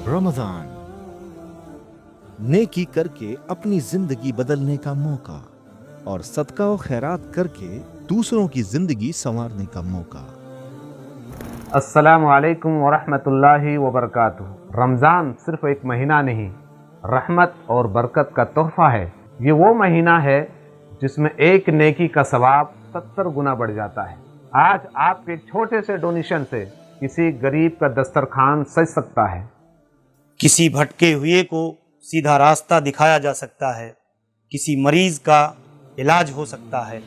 रमजान, नेकी करके अपनी जिंदगी बदलने का मौका और सदका और खैरात करके दूसरों की जिंदगी संवारने का मौका। अस्सलामु अलैकुम वरहमतुल्लाहि वबरकातुहू। रमज़ान सिर्फ एक महीना नहीं, रहमत और बरकत का तोहफा है। ये वो महीना है जिसमें एक नेकी का सवाब 70 गुना बढ़ जाता है। आज आपके एक छोटे से डोनेशन से किसी गरीब का दस्तरखान सज सकता है, किसी भटके हुए को सीधा रास्ता दिखाया जा सकता है, किसी मरीज का इलाज हो सकता है।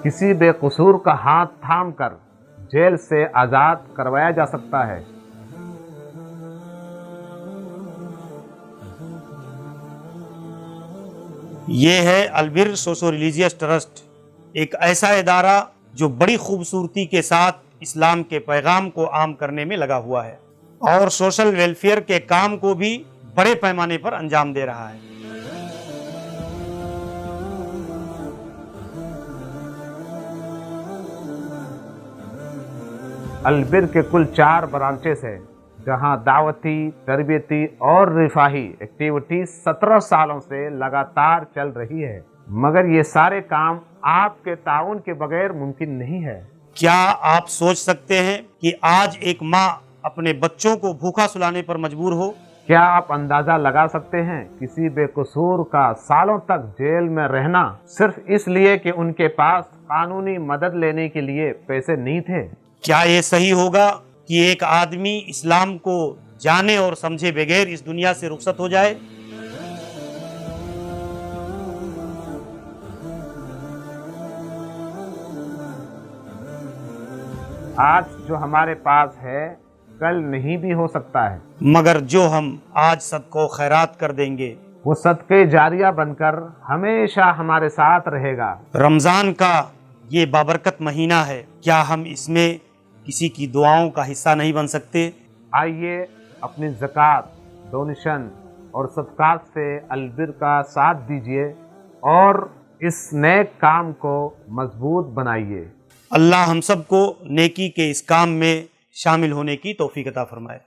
किसी बेकसूर का हाथ थाम कर जेल से आज़ाद करवाया जा सकता है। ये है अलबिर सोशो रिलीजियस ट्रस्ट, एक ऐसा इदारा जो बड़ी खूबसूरती के साथ इस्लाम के पैगाम को आम करने में लगा हुआ है और सोशल वेलफेयर के काम को भी बड़े पैमाने पर अंजाम दे रहा है। अलबिर के कुल 4 ब्रांचेस हैं, जहां दावती, तरबियती और रिफाही एक्टिविटीज 17 सालों से लगातार चल रही है। मगर ये सारे काम आपके ताउन के बगैर मुमकिन नहीं है। क्या आप सोच सकते हैं कि आज एक माँ अपने बच्चों को भूखा सुलाने पर मजबूर हो? क्या आप अंदाजा लगा सकते हैं किसी बेकसूर का सालों तक जेल में रहना सिर्फ इसलिए कि उनके पास कानूनी मदद लेने के लिए पैसे नहीं थे? क्या ये सही होगा कि एक आदमी इस्लाम को जाने और समझे बगैर इस दुनिया से रुखसत हो जाए? आज जो हमारे पास है कल नहीं भी हो सकता है, मगर जो हम आज सदको खैरात कर देंगे वो सदके जारिया बनकर हमेशा हमारे साथ रहेगा। रमज़ान का ये बाबरकत महीना है, क्या हम इसमें किसी की दुआओं का हिस्सा नहीं बन सकते? आइए अपनी ज़कात, डोनेशन और सदकात से अलबिर का साथ दीजिए और इस नेक काम को मजबूत बनाइए। अल्लाह हम सबको नेकी के इस काम में शामिल होने की तौफीक अता फरमाए।